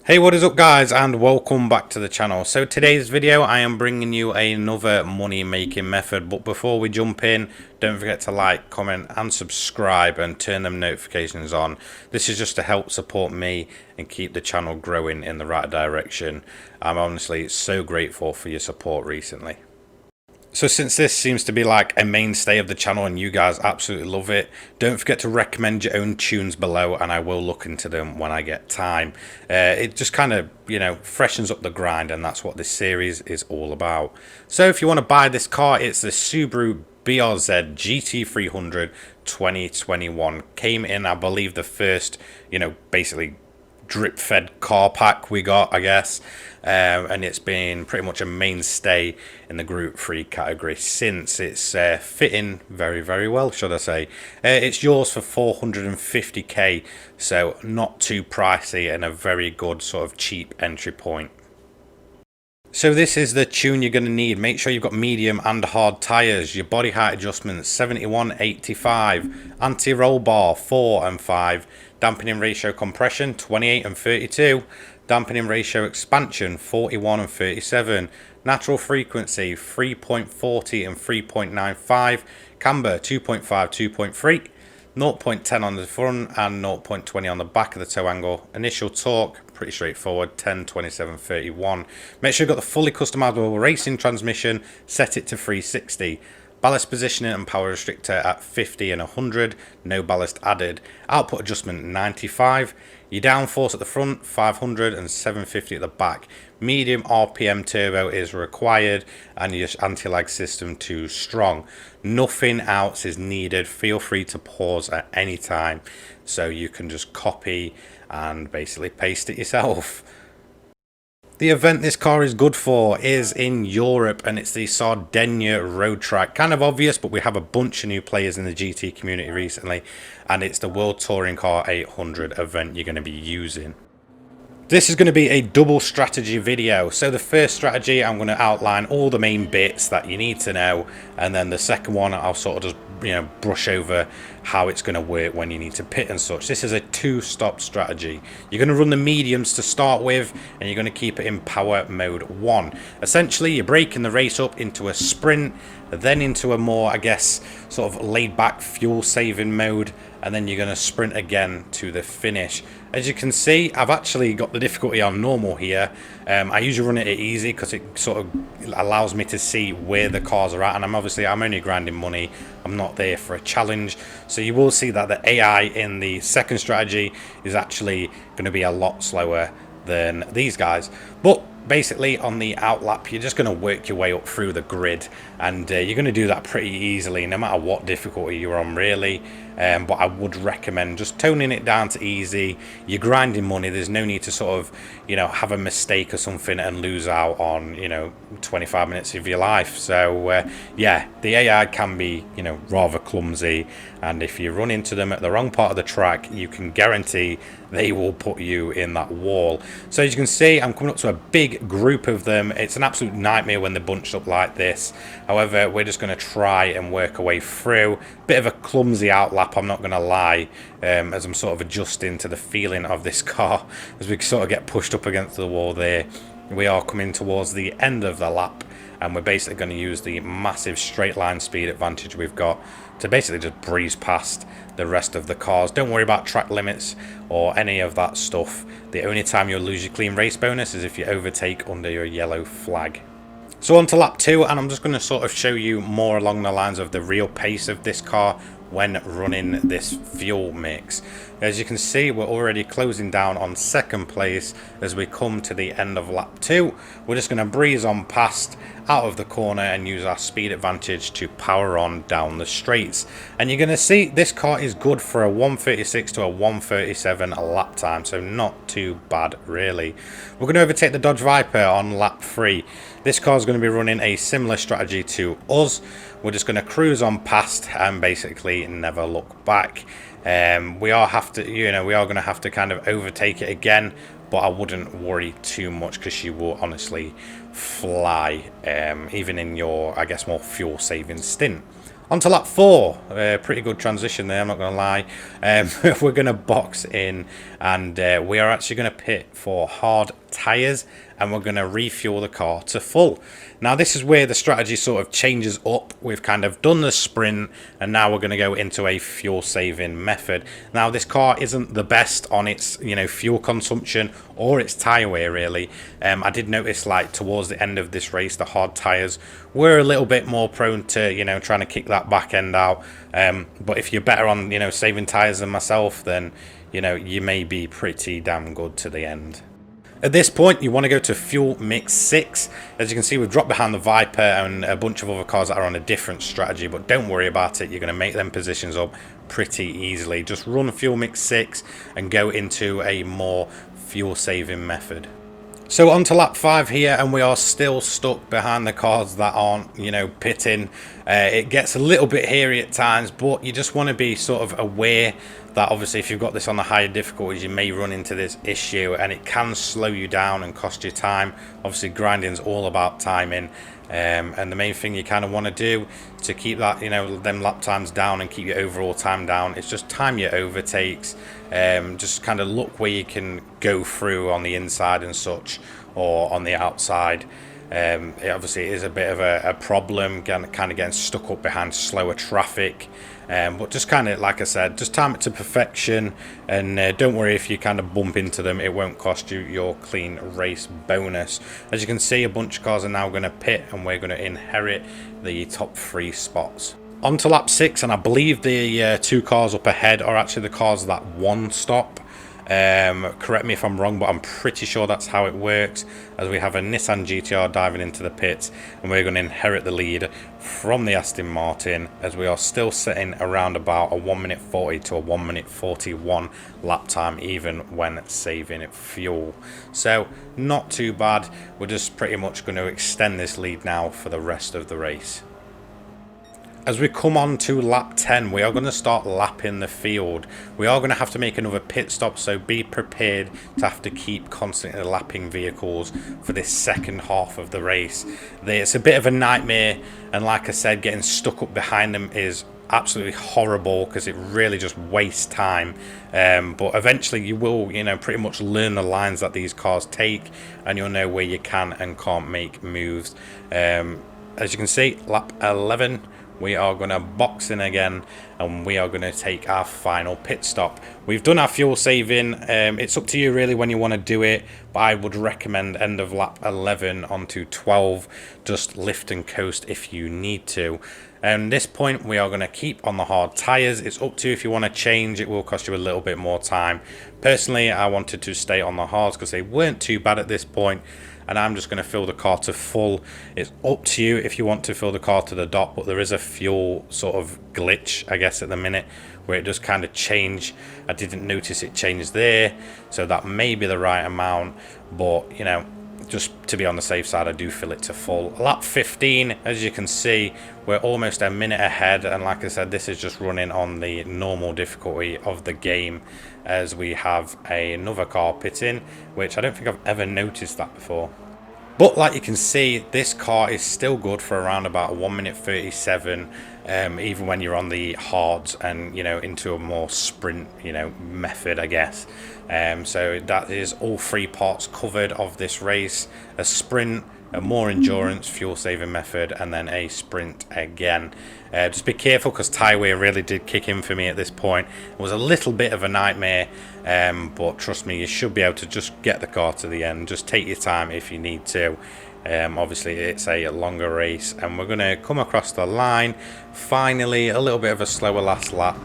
Hey, what is up guys, and welcome back to the channel. So today's video I am bringing you another money making method, but before we jump in, don't forget to like, comment and subscribe and turn them notifications on. This is just to help support me and keep the channel growing in the right direction. I'm honestly so grateful for your support recently. So since this seems to be like a mainstay of the channel and you guys absolutely love it, don't forget to recommend your own tunes below and I will look into them when I get time. It just kind of, freshens up the grind, and that's what this series is all about. So if you want to buy this car, it's the Subaru BRZ GT300 2021. Came in, I believe, the first, basically drip fed car pack we got, I guess, and it's been pretty much a mainstay in the Group 3 category since. It's fitting very well, should I say. It's yours for 450k, so not too pricey and a very good sort of cheap entry point. So this is the tune you're going to need. Make sure you've got medium and hard tyres. Your body height adjustments 71/85, anti-roll bar 4 and 5, dampening ratio compression 28 and 32, dampening ratio expansion 41 and 37, natural frequency 3.40 and 3.95, camber 2.5 2.3, 0.10 on the front and 0.20 on the back of the toe angle. Initial torque, pretty straightforward, 10, 27, 31. Make sure you've got the fully customizable racing transmission, set it to 360. Ballast positioning and power restrictor at 50 and 100, no ballast added. Output adjustment 95. Your downforce at the front 500 and 750 at the back. Medium RPM turbo is required and your anti-lag system too strong. Nothing else is needed. Feel free to pause at any time so you can just copy and basically paste it yourself. The event this car is good for is in Europe, and it's the Sardinia road track. Kind of obvious, but we have a bunch of new players in the GT community recently, and it's the World Touring Car 800 event you're going to be using. This is going to be a double strategy video. So the first strategy, I'm going to outline all the main bits that you need to know, and then the second one I'll sort of just brush over how it's going to work when you need to pit and such. This is a two-stop strategy. You're going to run the mediums to start with, and you're going to keep it in power mode 1. Essentially, you're breaking the race up into a sprint, then into a more, I guess, sort of laid-back fuel-saving mode, and then you're going to sprint again to the finish. As you can see, I've actually got the difficulty on normal here. I usually run it at easy because it sort of allows me to see where the cars are at, and I'm only grinding money. I'm not there for a challenge. So you will see that the AI in the second strategy is actually going to be a lot slower than these guys. But basically on the outlap, you're just going to work your way up through the grid, and you're going to do that pretty easily no matter what difficulty you're on, really. But I would recommend just toning it down to easy. You're grinding money, there's no need to sort of have a mistake or something and lose out on 25 minutes of your life. So yeah, the AI can be rather clumsy, and if you run into them at the wrong part of the track, you can guarantee they will put you in that wall. So as you can see, I'm coming up to a big group of them. It's an absolute nightmare when they're bunched up like this. However, we're just going to try and work our way through. Bit of a clumsy outlap, I'm not going to lie, as I'm sort of adjusting to the feeling of this car as we sort of get pushed up against the wall there. We are coming towards the end of the lap, and we're basically going to use the massive straight line speed advantage we've got to basically just breeze past the rest of the cars. Don't worry about track limits or any of that stuff. The only time you'll lose your clean race bonus is if you overtake under your yellow flag. So on to lap 2, and I'm just going to sort of show you more along the lines of the real pace of this car when running this fuel mix. As you can see, we're already closing down on second place as we come to the end of lap 2. We're just going to breeze on past out of the corner and use our speed advantage to power on down the straights. And you're going to see this car is good for a 136 to a 137 lap time, so not too bad really. We're going to overtake the Dodge Viper on lap 3. This car is going to be running a similar strategy to us. We're just going to cruise on past and basically never look back. We are going to have to kind of overtake it again, but I wouldn't worry too much because she will honestly fly, even in your, I guess, more fuel saving stint. On to lap 4, pretty good transition there, I'm not going to lie. We're going to box in, and we are actually going to pit for hard tyres, and we're going to refuel the car to full. Now this is where the strategy sort of changes up. We've kind of done the sprint, and now we're going to go into a fuel saving method. Now this car isn't the best on its fuel consumption or its tyre wear really. I did notice like towards the end of this race the hard tyres were a little bit more prone to trying to kick that back end out. But if you're better on saving tyres than myself, then you may be pretty damn good to the end. At this point, you want to go to fuel mix 6. As you can see, we've dropped behind the Viper and a bunch of other cars that are on a different strategy, but don't worry about it. You're going to make them positions up pretty easily. Just run fuel mix 6 and go into a more fuel saving method. So on to lap 5 here, and we are still stuck behind the cars that aren't, pitting. It gets a little bit hairy at times, but you just want to be sort of aware that obviously if you've got this on the higher difficulties, you may run into this issue, and it can slow you down and cost you time. Obviously, grinding is all about timing. And the main thing you kind of want to do to keep that, them lap times down and keep your overall time down, is just time your overtakes. Just kind of look where you can go through on the inside and such, or on the outside. It obviously is a bit of a problem, kind of getting stuck up behind slower traffic. But just kind of, like I said, just time it to perfection, and don't worry if you kind of bump into them, it won't cost you your clean race bonus. As you can see, a bunch of cars are now going to pit, and we're going to inherit the top 3 spots. On to lap 6, and I believe the 2 cars up ahead are actually the cars that won stop. Correct me if I'm wrong, but I'm pretty sure that's how it works, as we have a Nissan GTR diving into the pits, and we're going to inherit the lead from the Aston Martin, as we are still sitting around about a 1 minute 40 to a 1 minute 41 lap time, even when saving fuel. So not too bad. We're just pretty much going to extend this lead now for the rest of the race. As we come on to lap 10, we are going to start lapping the field. We are going to have to make another pit stop, so be prepared to have to keep constantly lapping vehicles for this second half of the race. It's a bit of a nightmare, and like I said, getting stuck up behind them is absolutely horrible because it really just wastes time. But eventually you will, pretty much learn the lines that these cars take, and you'll know where you can and can't make moves. As you can see, lap 11. We are going to box in again, and we are going to take our final pit stop. We've done our fuel saving. It's up to you really when you want to do it, but I would recommend end of lap 11 onto 12. Just lift and coast if you need to. And at this point, we are going to keep on the hard tyres. It's up to you if you want to change. It will cost you a little bit more time. Personally, I wanted to stay on the hards because they weren't too bad at this point. And I'm just going to fill the car to full. It's up to you if you want to fill the car to the dot, but there is a fuel sort of glitch, I guess, at the minute, where it does kind of change. I didn't notice it changed there, so that may be the right amount, but just to be on the safe side, I do fill it to full. Lap 15, as you can see, we're almost a minute ahead, and like I said, this is just running on the normal difficulty of the game, as we have another car pitting, which I don't think I've ever noticed that before. But like you can see, this car is still good for around about a 1 minute 37, even when you're on the hards and into a more sprint method, I guess. So that is all 3 parts covered of this race: a sprint, a more endurance fuel saving method, and then a sprint again. Just be careful because tyre wear really did kick in for me at this point. It was a little bit of a nightmare, but trust me, you should be able to just get the car to the end. Just take your time if you need to. Obviously it's a longer race, and we're going to come across the line. Finally, a little bit of a slower last lap,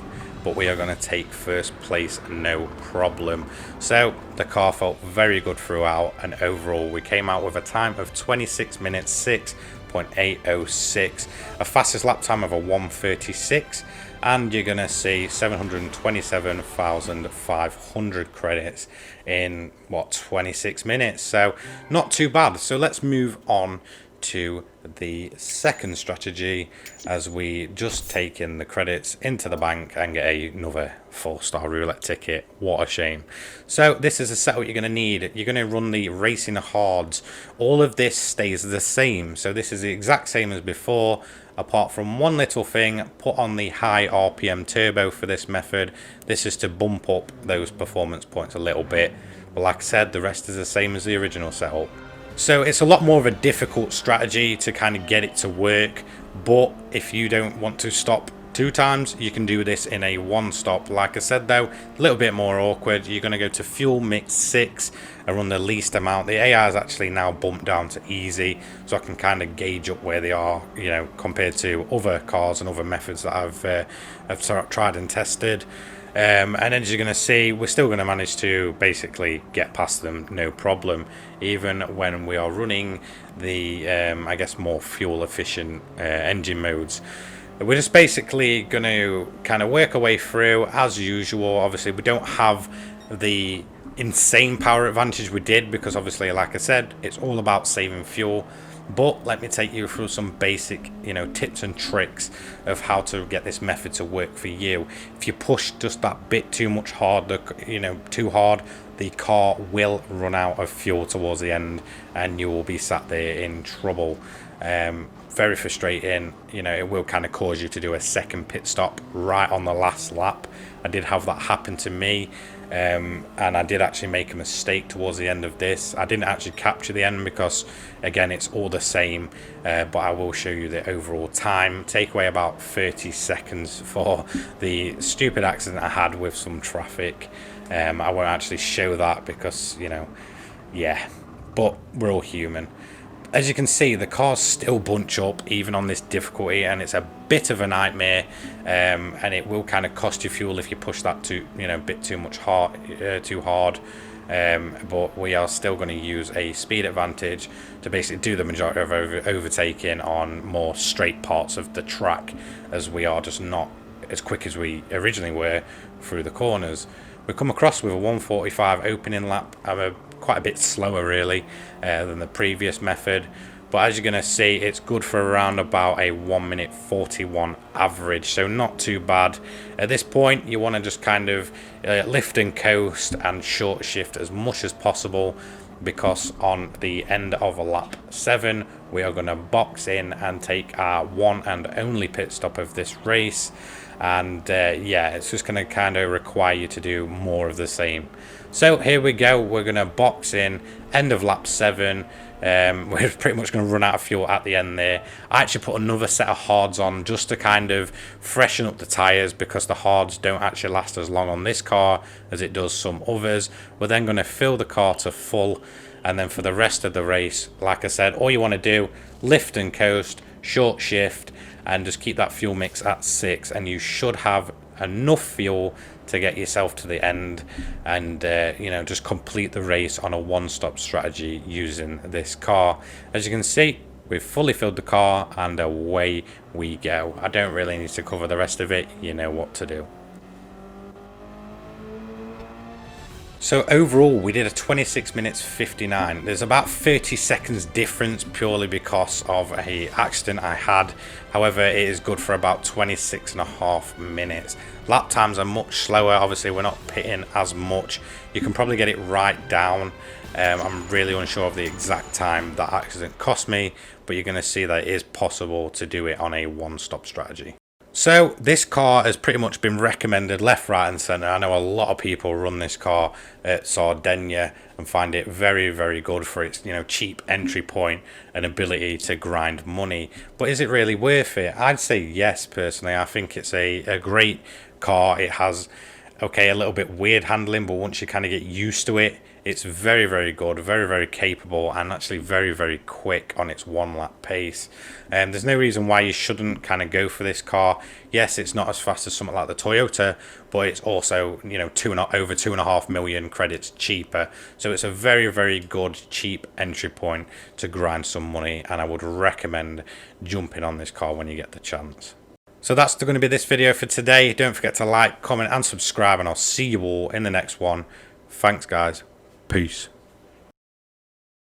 but we are going to take first place, no problem. So the car felt very good throughout, and overall we came out with a time of 26 minutes 6.806, a fastest lap time of a 1:36, and you're going to see 727,500 credits in 26 minutes. So not too bad. So let's move on to the second strategy, as we just take in the credits into the bank and get another 4-star roulette ticket. What a shame. So this is a setup you're going to need. You're going to run the racing hards. All of this stays the same, so this is the exact same as before, apart from one little thing. Put on the high RPM turbo for this method. This is to bump up those performance points a little bit, but like I said, the rest is the same as the original setup. So it's a lot more of a difficult strategy to kind of get it to work, but if you don't want to stop 2 times, you can do this in a 1 stop. Like I said though, a little bit more awkward. You're going to go to fuel mix 6 and run the least amount. The AI is actually now bumped down to easy, so I can kind of gauge up where they are, you know, compared to other cars and other methods that I've tried and tested. And as you're going to see, we're still going to manage to basically get past them, no problem, even when we are running the, I guess, more fuel efficient engine modes. We're just basically going to kind of work our way through as usual. Obviously, we don't have the insane power advantage we did, because obviously, like I said, it's all about saving fuel. But let me take you through some basic, you know, tips and tricks of how to get this method to work for you. If you push just that bit too much hard, you know, too hard, the car will run out of fuel towards the end, and you will be sat there in trouble. Very frustrating. You know, it will kind of cause you to do a second pit stop right on the last lap. I did have that happen to me. And I did actually make a mistake towards the end of this. I didn't actually capture the end because, again, it's all the same, but I will show you the overall time. Take away about 30 seconds for the stupid accident I had with some traffic. I won't actually show that because, you know, yeah, but we're all human. As you can see, the cars still bunch up even on this difficulty, and it's a bit of a nightmare, and it will kind of cost you fuel if you push that too, you know, a bit too much too hard. But we are still going to use a speed advantage to basically do the majority of overtaking on more straight parts of the track, as we are just not as quick as we originally were through the corners. We come across with a 1:45 opening lap. Quite a bit slower really than the previous method, but as you're going to see, it's good for around about a 1:41 average, so not too bad. At this point, you want to just kind of lift and coast and short shift as much as possible, because on the end of lap 7 we are going to box in and take our one and only pit stop of this race. And yeah, it's just going to kind of require you to do more of the same. So here we go, we're going to box in, end of lap 7. We're pretty much going to run out of fuel at the end there. I actually put another set of hards on just to kind of freshen up the tyres, because the hards don't actually last as long on this car as it does some others. We're then going to fill the car to full, and then for the rest of the race, like I said, all you want to do, lift and coast, short shift, and just keep that fuel mix at 6, and you should have enough fuel to get yourself to the end, and you know, just complete the race on a 1-stop strategy using this car. As you can see, we've fully filled the car and away we go. I don't really need to cover the rest of it, you know what to do. So overall, we did a 26 minutes 59. There's about 30 seconds difference purely because of a accident I had. However, it is good for about 26.5 minutes. Lap times are much slower. Obviously, we're not pitting as much. You can probably get it right down. I'm really unsure of the exact time that accident cost me, but you're going to see that it is possible to do it on a 1-stop strategy. So this car has pretty much been recommended left, right and centre. I know a lot of people run this car at Sardinia and find it very, very good for its, you know, cheap entry point and ability to grind money. But is it really worth it? I'd say yes, personally. I think it's a great car. It has, okay, a little bit weird handling, but once you kind of get used to it, it's very, very good, very, very capable, and actually very, very quick on its 1-lap pace. There's no reason why you shouldn't kind of go for this car. Yes, it's not as fast as something like the Toyota, but it's also, you know, over 2.5 million credits cheaper. So it's a very, very good, cheap entry point to grind some money, and I would recommend jumping on this car when you get the chance. So that's going to be this video for today. Don't forget to like, comment and subscribe, and I'll see you all in the next one. Thanks guys. Peace.